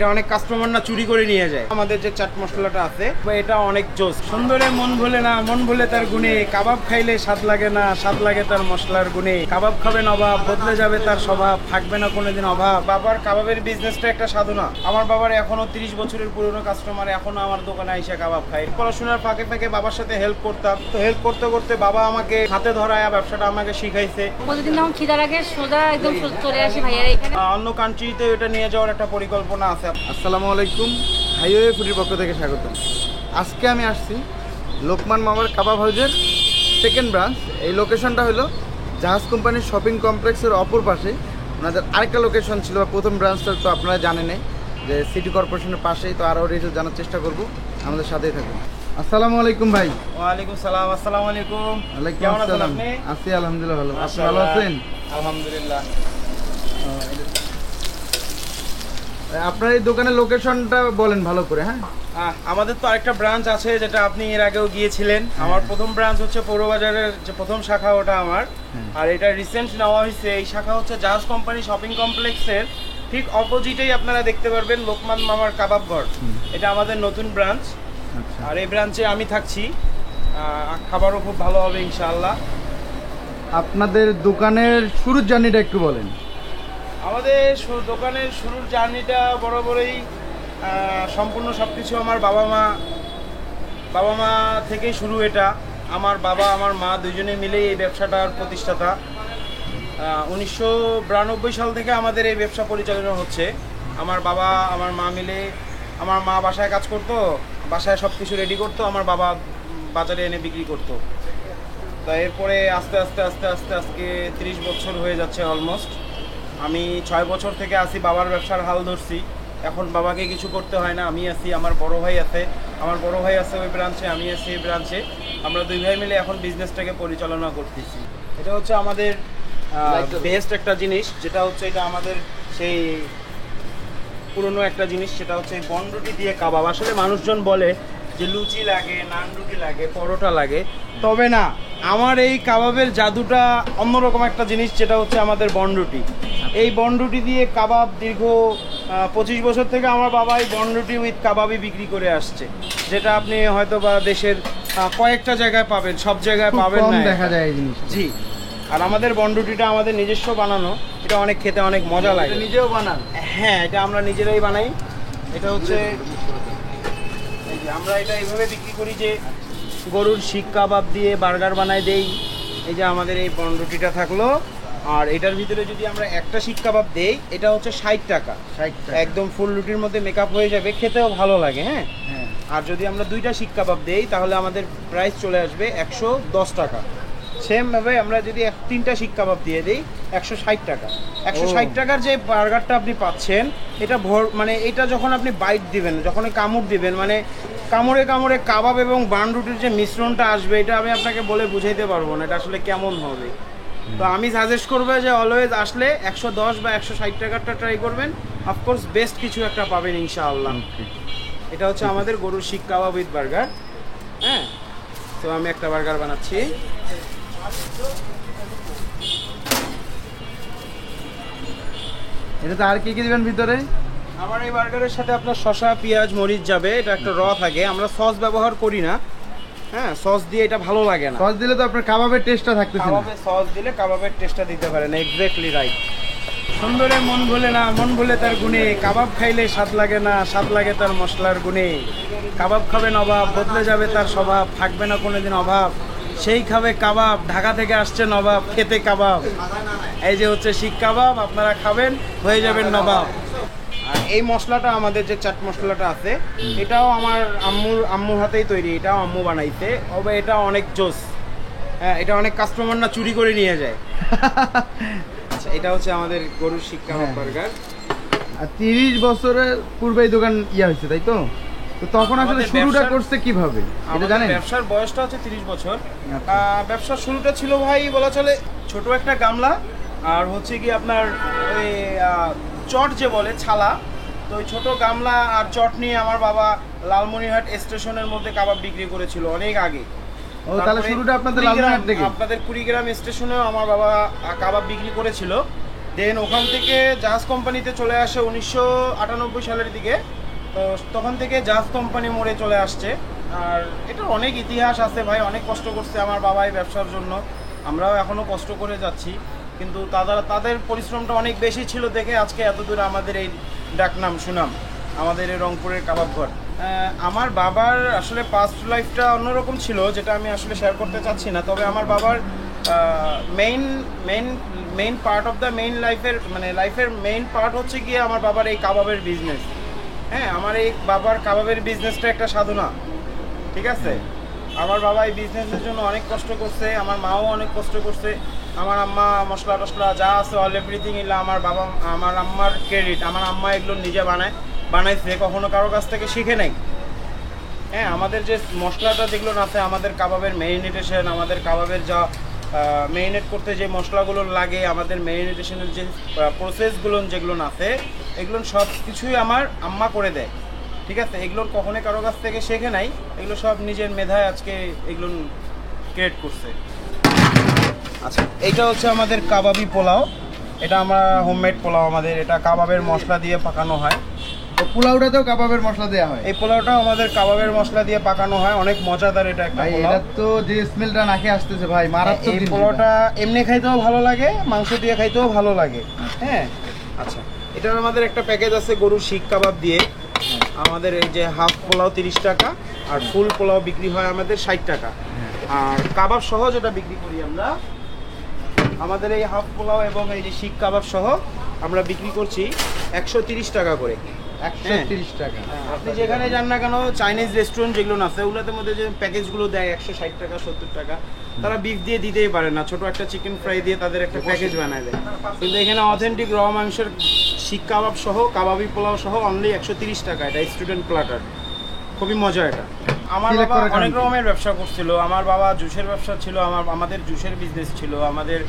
এটা অনেক কাস্টমার না চুরি করে নিয়ে যায়। আমাদের যে চাট মশলাটা আছে এটা অনেক জোস। সুন্দরে মন ভুলে না, মন ভুলে তার গুণে। কাবাব খাইলে স্বাদ লাগে না, স্বাদ লাগে তার মশলার গুণে। কাবাব খাবেন অভাব, বদলে যাবে তার স্বভাব, থাকবে না কোনোদিন অভাব। বাবার কাবাবের বিজনেসটা একটা সাধনা। আমার বাবার এখনো 30 বছরের পুরনো কাস্টমার, এখনো আমার দোকানে এসে কাবাব খায়। পড়াশোনার ফাঁকে ফাঁকে বাবার সাথে হেল্প করতাম, তো হেল্প করতে করতে বাবা আমাকে হাতে ধরায় ব্যবসাটা আমাকে শিখাইছে। প্রতিদিন যখন খিদা লাগে সোজা একদম চলে আসি ভাইয়ারা এখানে। অন্য কান্ট্রিতে এটা নিয়ে যাওয়ার একটা পরিকল্পনা আছে। আসসালামু আলাইকুম, হাইওয়ে ফুডের পক্ষ থেকে স্বাগতম। আজকে আমি আসছি লোকমান মামার কাবাব হাউজের সেকেন্ড ব্রাঞ্চ। এই লোকেশনটা হলো জাহাজ কোম্পানির শপিং কমপ্লেক্সের অপর পাশে। ওনাদের আরেকটা লোকেশন ছিল, প্রথম ব্রাঞ্চটা তো আপনারা জানেনই যে সিটি কর্পোরেশনের পাশেই। তো আরও ডিটেলস জানার চেষ্টা করব, আমাদের সাথেই থাকুন। আসসালামু আলাইকুম ভাই। ওয়ালাইকুম সালাম। আসসালামু আলাইকুম। ওয়ালাইকুম কেমন আছেন আসসালাম। আপনি? আছি আলহামদুলিল্লাহ ভালো। আপনি ভালো আছেন? আলহামদুলিল্লাহ। আপনার এই দোকানের লোকেশনটা বলেন ভালো করে। হ্যাঁ, আমাদের তো আরেকটা ব্রাঞ্চ আছে যেটা আপনি এর আগেও গিয়েছিলেন। আমার প্রথম ব্রাঞ্চ হচ্ছে পৌরবাজারের যে প্রথম শাখা, ওটা আমার। আর এটা রিসেন্ট নেওয়া হয়েছে। এই শাখা হচ্ছে জাহাজ কোম্পানি শপিং কমপ্লেক্সের ঠিক অপোজিটেই আপনারা দেখতে পারবেন লোকমান মামার কাবাব ঘর। এটা আমাদের নতুন ব্রাঞ্চ। আর এই ব্রাঞ্চে আমি থাকছি। খাবারও খুব ভালো হবে ইনশাআল্লাহ। আপনাদের দোকানের শুরুর জার্নিটা একটু বলেন। আমাদের দোকানের শুরুর জার্নিটা বরাবরই সম্পূর্ণ সব কিছু আমার বাবা মা থেকেই শুরু। এটা আমার বাবা আমার মা দুজনে মিলেই এই ব্যবসাটার প্রতিষ্ঠাতা। 1992 সাল থেকে আমাদের এই ব্যবসা পরিচালনা হচ্ছে। আমার বাবা আমার মা মিলে, আমার মা বাসায় কাজ করতো, বাসায় সব কিছু রেডি করতো, আমার বাবা বাজারে এনে বিক্রি করতো। তা এরপরে আস্তে আস্তে আস্তে আস্তে আজকে 30 বছর হয়ে যাচ্ছে অলমোস্ট। আমি 6 বছর থেকে আসি, বাবার ব্যবসার হাল ধরছি। এখন বাবাকে কিছু করতে হয় না, আমি আছি, আমার বড় ভাই আছে ওই ব্রাঞ্চে, আমি আছি এই ব্রাঞ্চে। আমরা দুই ভাই মিলে এখন বিজনেসটাকে পরিচালনা করতেছি। এটা হচ্ছে আমাদের বেস্ট একটা জিনিস, যেটা হচ্ছে এটা আমাদের সেই পুরনো একটা জিনিস, সেটা হচ্ছে বনরুটি দিয়ে কাবাব। আসলে মানুষজন বলে যে লুচি লাগে, নান রুটি লাগে, পরোটা লাগে, তবে না, আমার এই কাবাবের জাদুটা অন্যরকম একটা জিনিস, যেটা হচ্ছে আমাদের বনরুটি। এই বনরুটি দিয়ে কাবাব দীর্ঘ 25 বছর থেকে আমার বাবা এই বনরুটি উইথ কাবাবই বিক্রি করে আসছে, যেটা আপনি হয়তো বা দেশের কয়েকটা জায়গায় পাবেন, সব জায়গায় পাবেন না, দেখা যায় এই জিনিস। জি। আর আমাদের বনরুটিটা আমাদের নিজস্ব বানানো, এটা অনেক খেতে অনেক মজা লাগে। নিজেও বানান? হ্যাঁ, এটা আমরা নিজেরাই বানাই। এটা হচ্ছে এই যে আমরা এটা এইভাবে বিক্রি করি যে গরুর শিক কাবাব দিয়ে বার্গার বানাই দেই। এই যে আমাদের এই বনরুটিটা থাকলো, আর এটার ভিতরে যদি আমরা একটা শিক কাবাব দেই, এটা হচ্ছে 60 টাকা। একদম ফুল রুটির মধ্যে মেকআপ হয়ে যাবে, খেতেও ভালো লাগে। হ্যাঁ, আর যদি আমরা দুইটা শিক কাবাব দেই তাহলে আমাদের প্রাইস চলে আসবে 110 টাকা। সেমভাবে আমরা যদি 3টা শিক কাবাব দিয়ে দিই 160 টাকা। 160 টাকার যে বার্গারটা আপনি পাচ্ছেন, এটা মানে এটা যখন আপনি বাইট দিবেন, যখন কামড় দিবেন, মানে কামড়ে কামড়ে কাবাব এবং বান রুটির যে মিশ্রণটা আসবে, এটা আমি আপনাকে বলে বুঝাইতে পারবো না এটা আসলে কেমন হবে। তো আমি সাজেস্ট করবো যে অলওয়েজ আসলে 110 বা 160 টাকারটা ট্রাই করবেন। অফকোর্স বেস্ট কিছু একটা পাবেন ইনশাআল্লাহ। এটা হচ্ছে আমাদের গরুর শিক কাবাব উইথ বার্গার। হ্যাঁ, তো আমি একটা বার্গার বানাচ্ছি। এটাতে আর কি কি দিবেন ভিতরে? আমার এই বার্গারের সাথে আপনার শসা, পেঁয়াজ, মরিচ যাবে। এটা একটা র থাকে, আমরা সস ব্যবহার করি না। হ্যাঁ, সস দিয়ে এটা ভালো লাগে না। সস দিলে তো আপনার কাবাবের টেস্টটা থাকতেছে না। কাবাবে সস দিলে কাবাবের টেস্টটা দিতে পারেন। Exactly right. সুন্দরে মন ভুলে না, মন ভুলে তার গুণে। কাবাব খাইলে স্বাদ লাগে না, স্বাদ লাগে তার মশলার গুণে। কাবাব খাবেন অভাব, বদলে যাবে তার স্বভাব, থাকবে না কোনোদিন অভাব। সেই খাবে কাবাব, ঢাকা থেকে আসছে নবাব, খেতে কাবাব। এই যে হচ্ছে শিক কাবাব, আপনারা খাবেন, হয়ে যাবেন নবাব। আর এই মশলাটা, আমাদের যে চাট মশলাটা আছে, এটাও আমার আম্মুর হাতেই তৈরি। এটাও আম্মু বানাইতে, তবে এটা অনেক জোস। হ্যাঁ, এটা অনেক কাস্টমার না চুরি করে নিয়ে যায়। আচ্ছা, এটা হচ্ছে আমাদের গরুর শিক কাবাব বার্গার। আর 30 বছরের পূর্বে এই দোকান হয়েছে, তাই তো? তো তখন আসলে শুরুটা করছে কিভাবে এটা জানেন? ব্যবসার বয়সটা হচ্ছে 30 বছর। ব্যবসার শুরুটা ছিল ভাই বলা চলে ছোট একটা গামলা, আর হচ্ছে কি আপনার ওই চট যে বলে ছালা, তো ওই ছোট গামলা আর চট নিয়ে আমার বাবা লালমনিরহাট স্টেশনের মধ্যে কাবাব বিক্রি করেছিল অনেক আগে। ও, তাহলে শুরুটা আপনাদের লালমনিরহাট থেকে? আপনাদের কুড়িগ্রাম স্টেশনেও আমার বাবা কাবাব বিক্রি করেছিল। দেন ওখান থেকে জাহাজ কোম্পানিতে চলে আসে 1998 সালের দিকে। তো তখন থেকে জাহাজ কোম্পানি মোড়ে চলে আসছে। আর এটা অনেক ইতিহাস আছে ভাই, অনেক কষ্ট করছে আমার বাবা এই ব্যবসার জন্য, আমরাও এখনও কষ্ট করে যাচ্ছি, কিন্তু তাদের পরিশ্রমটা অনেক বেশি ছিল দেখে আজকে এত দূর আমাদের এই ডাকনাম সুনাম, আমাদের এই রংপুরের কাবাব ঘর। আমার বাবার আসলে পাস্ট লাইফটা অন্যরকম ছিল, যেটা আমি আসলে শেয়ার করতে চাচ্ছি না। তবে আমার বাবার মেইন পার্ট অফ দ্য লাইফের মেইন পার্ট হচ্ছে গিয়ে আমার বাবার এই কাবাবের বিজনেস। হ্যাঁ, আমার এই বাবার কাবাবের বিজনেসটা একটা সাধনা, ঠিক আছে। আমার বাবা এই বিজনেসের জন্য অনেক কষ্ট করছে, আমার মাও অনেক কষ্ট করছে। আমার আম্মা মশলা টশলা যা আছে অল এভরিথিং এগুলো আমার আম্মার ক্রেডিট। আমার আম্মা এগুলো নিজে বানাইছে, কখনো কারো কাছ থেকে শিখে নাই। হ্যাঁ, আমাদের যে মশলাটা যেগুলো আছে, আমাদের কাবাবের মেরিনেটেশন, আমাদের কাবাবের যা মেরিনেট করতে যে মশলাগুলো লাগে, আমাদের মেরিনেটেশনের যে প্রসেসগুলো যেগুলো আছে, এগুলো সব কিছুই আমার আম্মা করে দেয়, ঠিক আছে। এগুলো কখনোই কারো কাছ থেকে শেখে নাই, এগুলো সব নিজের মেধায় আজকে এগুলো ক্রিয়েট করছে। আচ্ছা, এইটা হচ্ছে আমাদের কাবাবি পোলাও। এটা আমরা হোমমেড পোলাও, আমাদের এটা কাবাবের মশলা দিয়ে পাকানো হয়। তো পোলাওটাতেও কাবাবের মশলা দেওয়া হয়? এই পোলাওটাও আমাদের কাবাবের মশলা দিয়ে পাকানো হয়, অনেক মজাদার এটা একটা পোলাও। এটা তো যে স্মেলটা নাকে আসতেছে ভাই, মারাত্মক। এই পোলাওটা এমনি খাইতেও ভালো লাগে, মাংস দিয়ে খাইতেও ভালো লাগে। হ্যাঁ, আচ্ছা, এটার আমাদের একটা প্যাকেজ আছে গরুর শিক কাবাব দিয়ে। আমাদের এই যে হাফ পোলাও 30 টাকা, আর ফুল পোলাও বিক্রি হয় আমাদের 60 টাকা। আর কাবাব সহ যেটা বিক্রি করি আমরা, আমাদের এই হাফ পোলাও এবং এই যে শিক কাবাব সহ আমরা বিক্রি করছি 130 টাকা করে। 130 টাকা। আপনি যেখানে যান না কেন, চাইনিজ রেস্টুরেন্ট যেগুলো আছে ওগুলোতে মধ্যে যে প্যাকেজগুলো দেয় 160 টাকা 70 টাকা, তারা বিফ দিয়ে দিতেই পারে না, ছোট একটা চিকেন ফ্রাই দিয়ে তাদের একটা প্যাকেজ বানায় দেয়। কিন্তু এখানে অথেন্টিক র মাংসের শিক কাবাব সহ, কাবাবি পোলাও সহ অনলি 130 টাকা। এটা স্টুডেন্ট প্ল্যাটার, খুবই মজা এটা। আমার বাবা অনেক রকমের ব্যবসা করছিল। আমার বাবা জুসের ব্যবসা ছিল, আমাদের জুসের বিজনেস ছিল, আমাদের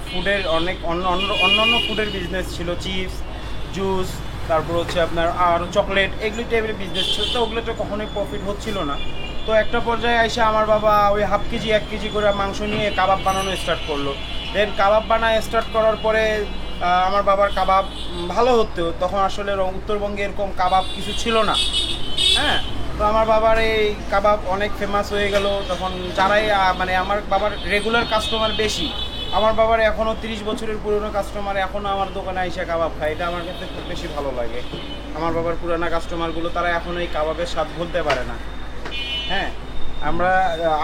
ফুডের অন্যান্য ফুডের বিজনেস ছিল, চিপস, জুস, তারপর হচ্ছে আপনার আর চকলেট, এগুলি টাইপের বিজনেস ছিল। তো ওগুলো তো কখনোই প্রফিট হচ্ছিল না। তো একটা পর্যায়ে এসে আমার বাবা ওই হাফ কেজি 1 কেজি করে মাংস নিয়ে কাবাব বানানো স্টার্ট করলো। দেন কাবাব বানায় স্টার্ট করার পরে আমার বাবার কাবাব ভালো হতো। তখন আসলে উত্তরবঙ্গে এরকম কাবাব কিছু ছিল না। হ্যাঁ, তো আমার বাবার এই কাবাব অনেক ফেমাস হয়ে গেল। তখন যারাই আমার বাবার রেগুলার কাস্টমার বেশি, আমার বাবার এখনও 30 বছরের পুরনো কাস্টমার এখনও আমার দোকানে এসে কাবাব খায়। এটা আমার কাছে খুব বেশি ভালো লাগে। আমার বাবার পুরানো কাস্টমারগুলো তারা এখনও এই কাবাবের স্বাদ ভুলতে পারে না। হ্যাঁ, আমরা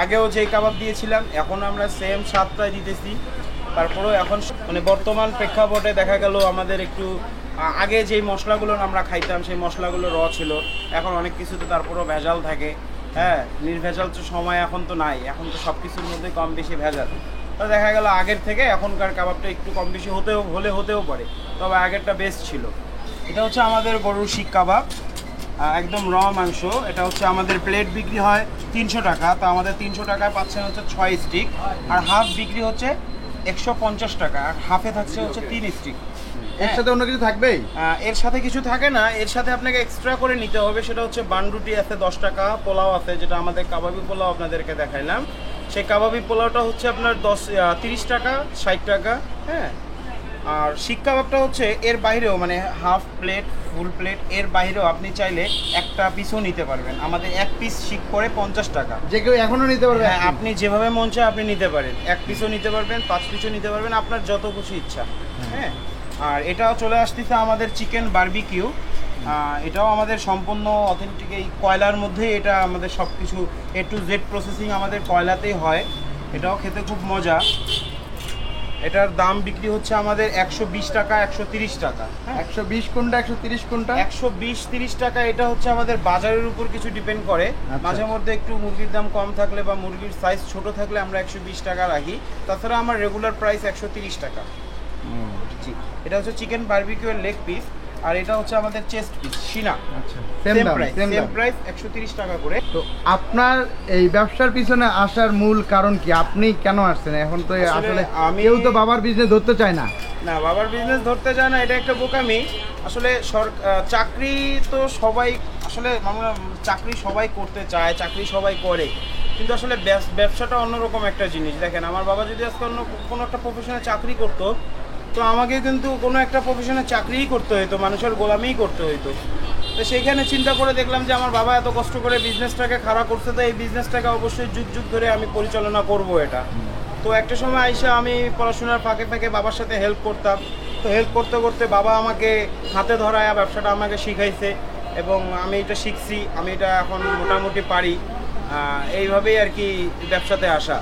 আগেও যেই কাবাব দিয়েছিলাম এখন আমরা সেম স্বাদটাই দিতেছি। তারপরেও এখন বর্তমান প্রেক্ষাপটে দেখা গেল আমাদের একটু আগে যেই মশলাগুলো আমরা খাইতাম সেই মশলাগুলো র ছিল। এখন অনেক কিছুতে তারপরেও ভেজাল থাকে। হ্যাঁ, নির্ভেজাল তো সময় এখন তো নাই, এখন তো সব কিছুর মধ্যে কম বেশি ভেজাল। তো দেখা গেল আগের থেকে এখনকার কাবাবটা একটু কম বেশি হতেও পারে, তবে আগেরটা বেস্ট ছিল। এটা হচ্ছে আমাদের গরুর শিক কাবাব, একদম র মাংস। এটা হচ্ছে আমাদের প্লেট বিক্রি হয় 300 টাকা। তো আমাদের 300 টাকায় পাচ্ছেন হচ্ছে 6 স্টিক, আর হাফ বিক্রি হচ্ছে 150 টাকা, আর হাফে থাকছে হচ্ছে 3 স্টিক। এর সাথে অন্য কিছু থাকবেই? এর সাথে কিছু থাকে না, এর সাথে আপনাকে এক্সট্রা করে নিতে হবে। সেটা হচ্ছে বানরুটি আছে 10 টাকা, পোলাও আছে যেটা আমাদের কাবাবি পোলাও আপনাদেরকে দেখাইলাম। সেই কাবাবি পোলাওটা হচ্ছে আপনার 30 টাকা 60 টাকা। হ্যাঁ, আর শিক কাবাবটা হচ্ছে এর বাইরেও হাফ প্লেট ফুল প্লেট এর বাইরেও আপনি চাইলে একটা পিসও নিতে পারবেন। আমাদের এক পিস শিক করে 50 টাকা। যে কেউ এখনো নিতে পারবে? হ্যাঁ, আপনি যেভাবে মন চায় আপনি নিতে পারেন। এক পিসও নিতে পারবেন, 5 পিসও নিতে পারবেন, আপনার যত খুশি ইচ্ছা। হ্যাঁ, আর এটাও চলে আসতেছে আমাদের চিকেন বারবিকিউ। এটাও আমাদের সম্পূর্ণ অথেন্টিক, এই কয়লার মধ্যে এটা আমাদের সব কিছু A to Z প্রসেসিং আমাদের কয়লাতেই হয়। এটাও খেতে খুব মজা। এটার দাম বিক্রি হচ্ছে আমাদের 120 টাকা 130 টাকা। 120 কোনটা 130 কোনটা? 120-30 টাকা। এটা হচ্ছে আমাদের বাজারের উপর কিছু ডিপেন্ড করে। মাঝে মধ্যে একটু মুরগির দাম কম থাকলে বা মুরগির সাইজ ছোট থাকলে আমরা 120 টাকা রাখি। তাছাড়া আমার রেগুলার প্রাইস 130 টাকা। জি, এটা হচ্ছে চিকেন বারবিকিউ এর লেগ পিস, আর এটা হচ্ছে আমাদের চেস্ট পিস সিনা। আচ্ছা, সেম প্রাইস 130 টাকা করে। তো আপনার এই ব্যবসার পিছনে আসার মূল কারণ কি? আপনি কেন আসছেন? এখন তো আসলে কেউ তো বাবার বিজনেস ধরতে চায় না। না, বাবার বিজনেস ধরতে চায় না, এটা একটা বোকামি। আসলে চাকরি তো সবাই আসলে চাকরি সবাই করতে চায়, চাকরি সবাই করে, কিন্তু আসলে ব্যবসাটা অন্যরকম একটা জিনিস। দেখেন, আমার বাবা যদি আজকে অন্য কোনো একটা প্রফেশনে চাকরি করতো, তো আমাকে কিন্তু কোনো একটা প্রফেশনে চাকরিই করতে হতো, মানুষের গোলামিই করতে হতো। তো সেইখানে চিন্তা করে দেখলাম যে আমার বাবা এত কষ্ট করে বিজনেসটাকে খাড়া করছে, তো এই বিজনেসটাকে অবশ্যই যুগ যুগ ধরে আমি পরিচালনা করব এটা। তো একটা সময় আইসা আমি পড়াশোনার ফাঁকে ফাঁকে বাবার সাথে হেল্প করতাম। তো হেল্প করতে করতে বাবা আমাকে হাতে ধরায় ব্যবসাটা আমাকে শিখাইছে এবং আমি এটা শিখছি, আমি এটা এখন মোটামুটি পারি। এইভাবেই আর কি ব্যবসাতে আসা।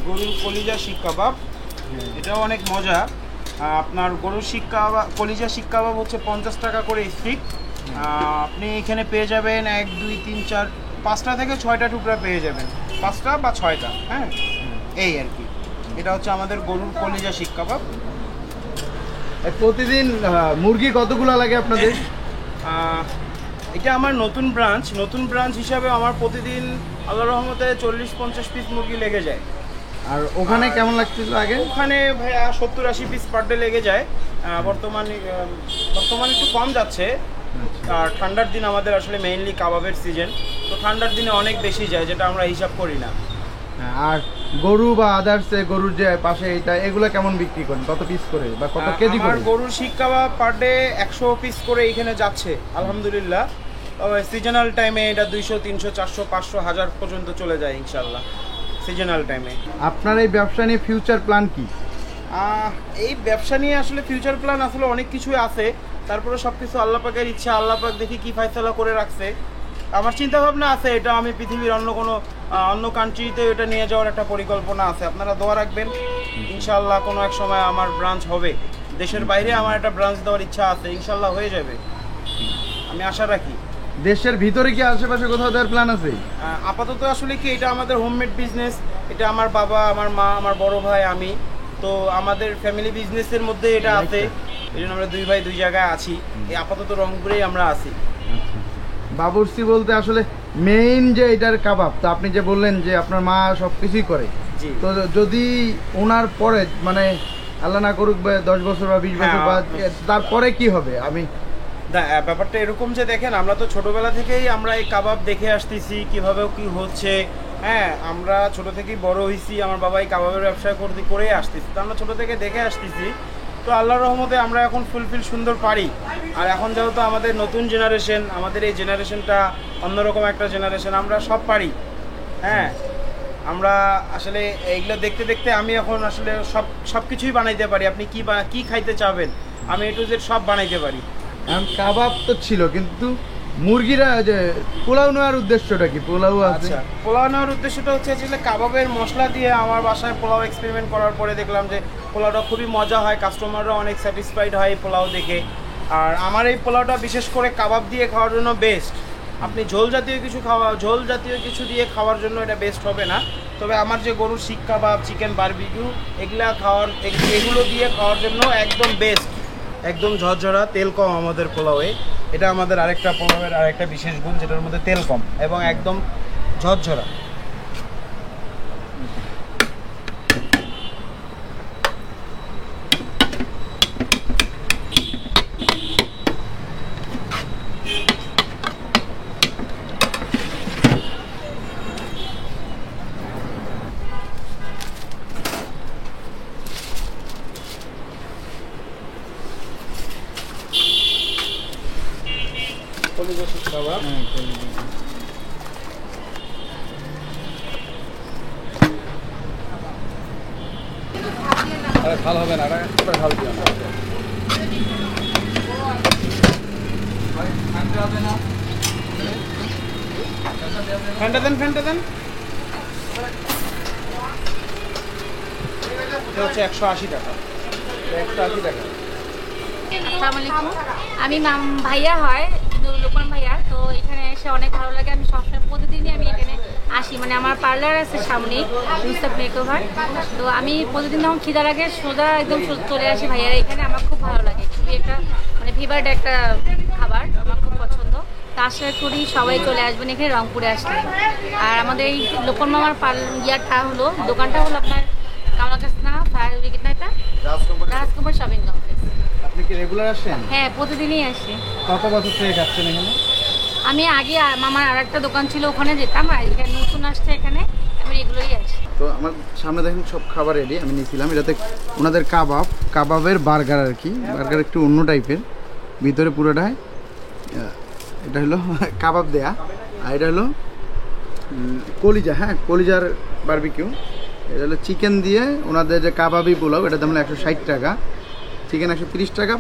গরুর কলিজা শিক কাবাব, এটাও অনেক মজা। আপনার গরুর শিক কাবাব, কলিজা শিক কাবাব হচ্ছে 50 টাকা করে স্টিক। আপনি এখানে পেয়ে যাবেন 1 2 3 4 5টা থেকে 6টা টুকরা পেয়ে যাবেন, 5টা বা 6টা। হ্যাঁ, এই আর কি। এটা হচ্ছে আমাদের গরুর কলিজা শিক কাবাব। প্রতিদিন মুরগি কতগুলো লাগে আপনাদের? এটা আমার নতুন ব্রাঞ্চ হিসাবে আমার প্রতিদিন আল্লাহর রহমতে 40-50 পিস মুরগি লেগে যায়। আর ওখানে কেমন লাগছিল আগে? ওখানে ভাইয়া 70-80 পিস পার ডে লেগে যায়। বর্তমানে একটু কম যাচ্ছে। আর ঠান্ডার দিন আমাদের আসলে মেইনলি কাবাবের সিজন, তো ঠান্ডার দিনে অনেক বেশি যায়, যেটা আমরা হিসাব করি না। আর গরু বা আদার্স গরুর যে পাশে এগুলো কেমন বিক্রি করেন, কত পিস করে বা কত কেজি করে? গরুর শিক কাবাব পার ডে 100 পিস করে এখানে যাচ্ছে আলহামদুলিল্লাহ। তবে সিজনাল টাইমে এটা 200, 300, 400, 500, 1000 পর্যন্ত চলে যায় ইনশাল্লাহ সিজনাল টাইমে। আপনার এই ব্যবসা নিয়ে ফিউচার প্ল্যান কি? এই ব্যবসা নিয়ে আসলে ফিউচার প্ল্যান আসলে অনেক কিছুই আছে, তারপরে সব কিছু আল্লাহ পাকের ইচ্ছা, আল্লাহ পাক দেখি কী ফয়সালা করে রাখছে। আমার চিন্তা ভাবনা আছে এটা আমি পৃথিবীর অন্য কান্ট্রিতে এটা নিয়ে যাওয়ার একটা পরিকল্পনা আছে। আপনারা দোয়া রাখবেন, ইনশাআল্লাহ কোনো এক সময় আমার ব্রাঞ্চ হবে। দেশের বাইরে আমার একটা ব্রাঞ্চ দেওয়ার ইচ্ছা আছে, ইনশাআল্লাহ হয়ে যাবে, আমি আশা রাখি। দেশের ভিতরে কি আশেপাশে কোথাও দেওয়ার প্ল্যান আছে? আপাতত আসলে কি এটা আমাদের হোমমেড বিজনেস, এটা আমার বাবা, আমার মা, আমার বড় ভাই, আমি, তো আমাদের ফ্যামিলি বিজনেসের মধ্যে এটা আছে। এই জন্য আমরা 2 ভাই 2 জায়গায় আছি। এই আপাতত রংপুরেই আমরা আছি। বাবুর্চি বলতে আসলে মেইন যে এটার কাবাব, তো আপনি যে বললেন যে আপনার মা সব কিছুই করে, তো যদি ওনার পরে মানে আল্লাহ না করুক 10 বছর বা 20 বছর বা তারপরে কি হবে? ব্যাপারটা এরকম যে দেখেন, আমরা তো ছোটবেলা থেকেই আমরা এই কাবাব দেখে আসতেছি কিভাবে কি হচ্ছে। হ্যাঁ, আমরা ছোট থেকেই বড় হয়েছি, আমার বাবা এই কাবাবের ব্যবসা করে আসতেছি, তো আমরা ছোট থেকে দেখে আসতেছি। তো আল্লাহর রহমতে আমরা এখন ফুলফিল সুন্দর পারি। আর এখন যেহেতু আমাদের নতুন জেনারেশন, আমাদের এই জেনারেশনটা অন্যরকম একটা জেনারেশন, আমরা সব পারি। হ্যাঁ, আমরা আসলে এইগুলো দেখতে দেখতে আমি এখন আসলে সব কিছুই বানাইতে পারি। আপনি কি খাইতে চাবেন, আমি A to Z সব বানাইতে পারি। কাবাব তো ছিল, কিন্তু মুরগিরা যে পোলাও নেওয়ার উদ্দেশ্যটা কি? পোলাও আছে। আচ্ছা, পোলাও নেওয়ার উদ্দেশ্যটা হচ্ছে আসলে কাবাবের মশলা দিয়ে আমার বাসায় পোলাও এক্সপেরিমেন্ট করার পরে দেখলাম যে পোলাওটা খুবই মজা হয়, কাস্টমাররা অনেক স্যাটিসফাইড হয় এই পোলাও দেখে। আর আমার এই পোলাওটা বিশেষ করে কাবাব দিয়ে খাওয়ার জন্য বেস্ট। আপনি ঝোল জাতীয় কিছু দিয়ে খাওয়ার জন্য এটা বেস্ট হবে না। তবে আমার যে গরুর শিক কাবাব, চিকেন বারবিকিউ, এগুলো দিয়ে খাওয়ার জন্য একদম বেস্ট। একদম ঝরঝরা, তেল কম আমাদের পোলাওয়ে। এটা আমাদের আরেকটা পোলাওয়ের আরেকটা বিশেষ গুণ, যেটার মধ্যে তেল কম এবং একদম ঝরঝরা। কলিজা শিক কাবাব। খাল হবে না, খাল দিয়ে ফ্যানটা দেন। এটা হচ্ছে 180 টাকা। 180 টাকা। আসসালামু আলাইকুম, আমি ভাইয়া হয় লোকমান ভাইয়া। তো এখানে এসে অনেক ভালো লাগে। আমি সবসময় প্রতিদিনই আমি এখানে আসি, মানে আমার পার্লার আছে সামনেই, ইউসুফ মেকওভার। তো আমি প্রতিদিন যখন খিদা লাগে সোজা একদম চলে আসি ভাইয়ার এখানে। আমার খুব ভালো লাগে, খুবই একটা মানে ফেভারিট একটা খাবার, আমার খুব পছন্দ। তা আশা করি সবাই চলে আসবেন এখানে রংপুরে আসলে। আর আমাদের এই লোকমান মামার দোকানটা হলো আপনার কামালকাস্তা ফায়ার ব্রিগেড না, এটা রাজকুমার শপিং কমপ্লেক্স। আপনি কি রেগুলার আসেন? হ্যাঁ, প্রতিদিনই আসি। কত বছর থেকে খাচ্ছেন এখানে? আমি আগে মামার আরেকটা দোকান ছিল, ওখানে যেতাম, আর এখানে নতুন আসছে, এখানে আমি এগুলোই আসি। তো আমার সামনে দেখেন সব খাবার রেডি, আমি নিয়েছিলাম এটাতে ওনাদের কাবাবের বার্গার আর কি, বার্গার একটু অন্য টাইপের, ভিতরে পুরোটায় এটা হলো কাবাব দেয়া, আর এটা হলো কলিজা, হ্যাঁ কলিজার বারবিকিউ। এটা হলো চিকেন দিয়ে ওনাদের যে কাবাবি পোলাও, এটা দাম হলো 160 টাকা, চিকেন 130 টাকা,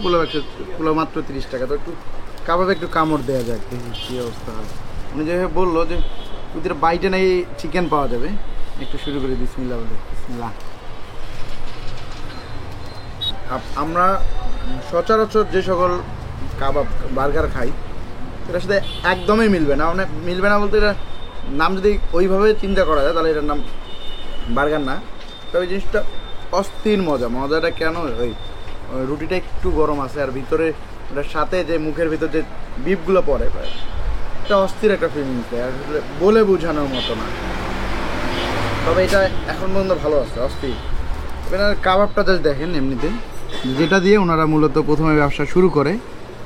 পোলাও মাত্র 30 টাকা। তো একটু কাবাবে একটু কামড় দেওয়া যায় কী অবস্থা হয়। উনি যেভাবে বললো যে ভিতরে বাইটে নাই চিকেন পাওয়া যাবে, একটু শুরু করে বিসমিল্লাহ বলে। বিসমিল্লাহ। আমরা সচরাচর যে সকল কাবাব বার্গার খাই এটার সাথে একদমই মিলবে না, মানে মিলবে না বলতে, এটা নাম যদি ওইভাবে চিন্তা করা যায় তাহলে এটার নাম বার্গার না। তবে জিনিসটা অস্থির মজাটা কেন, ওই রুটিটা একটু গরম আছে আর ভিতরে ওটার সাথে যে মুখের ভিতর যে বিফগুলো পড়ে, এটা অস্থির একটা ফিলিংস দেয়, আসলে বলে বোঝানোর মতো না। তবে এটা এখন পর্যন্ত ভালো আছে, অস্থির। এবার কাবাবটা জাস্ট দেখেন, এমনিতে যেটা দিয়ে ওনারা মূলত প্রথমে ব্যবসা শুরু করে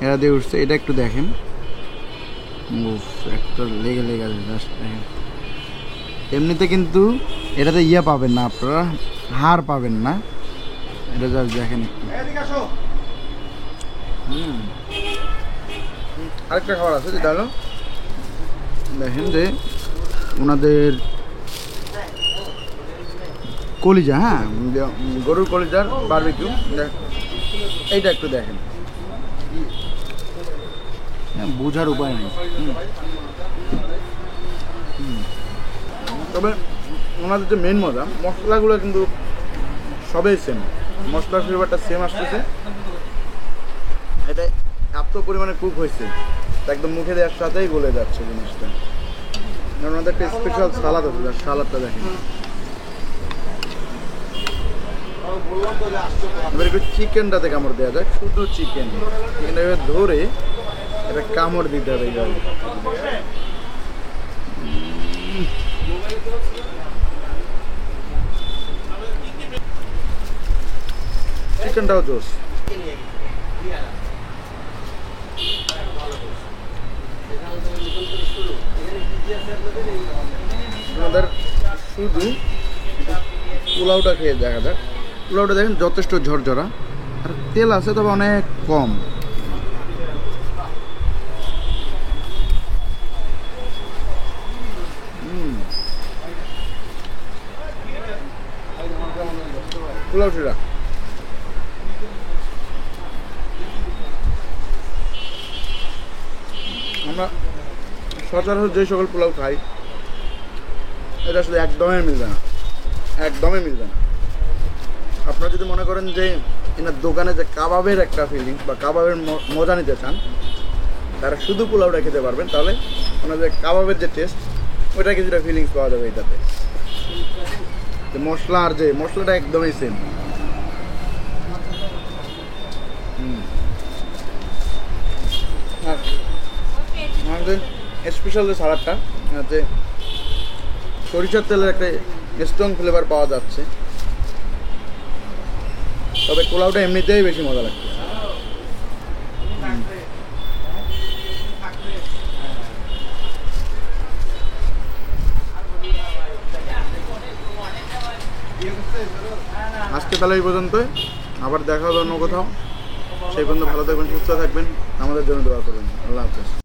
এরা দিয়ে উঠছে, এটা একটু দেখেন, একটা লেগে আছে জাস্ট দেখেন। এমনিতে কিন্তু এটাতে পাবেন না আপনারা, হাড় পাবেন না, এটা জাস্ট দেখেন একটু। আরেকটা খাবার আছে যেটা হলো দেখেন যে ওনাদের কলিজা, হ্যাঁ গরুর কলিজার বারবিকিউ, এইটা একটু দেখেন, বোঝার উপায় নেই। তবে ওনাদের যে মেন মজা, মশলাগুলো কিন্তু সবই সেম, মশলার ফ্লেভারটা সেম আসতেছে, এটা এত পরিমাণে কুক হয়েছে একদম মুখে দেওয়ার সাথেই গলে যাচ্ছে জিনিসটা। ওনাদের একটা স্পেশাল সালাদ আছে, সালাদটা দেখেন। এবার একটু চিকেনটাতে কামড় দেওয়া যায়, শুধু চিকেনটা এবার ধরে এটা কামড় দিতে হবে এইভাবে। চিকেনটাও জোস। আমাদের শুধু পোলাওটা খেয়ে দেখা যাক। পোলাওটা দেখেন যথেষ্ট ঝরঝরা, আর তেল আছে তবে অনেক কম। পোলাও সেটা আমরা সচরাচর যে সকল পোলাও খাই এটা আসলে একদমই মিলবে না, একদমই মিলবে না। আপনারা যদি মনে করেন যে এনার দোকানে যে কাবাবের একটা ফিলিংস বা কাবাবের মজা নিতে চান, তারা শুধু পোলাওটা খেতে পারবেন, তাহলে ওনাদের কাবাবের যে টেস্ট ওইটা কিছুটা ফিলিংস পাওয়া যাবে এটাতে। মশলা আর যে মশলাটা একদমই সেম। আমাদের স্পেশাল যে সালাডটা যে সরিষার তেলের একটা স্ট্রং ফ্লেভার পাওয়া যাচ্ছে, তবে পোলাওটা এমনিতেই বেশি মজা লাগছে। আজকে তাহলে এই পর্যন্তই, আবার দেখা হবে অন্য কোথাও। সেই পর্যন্ত ভালো থাকবেন, সুস্থ থাকবেন, আমাদের জন্য দোয়া করবেন। আল্লাহ হাফেজ।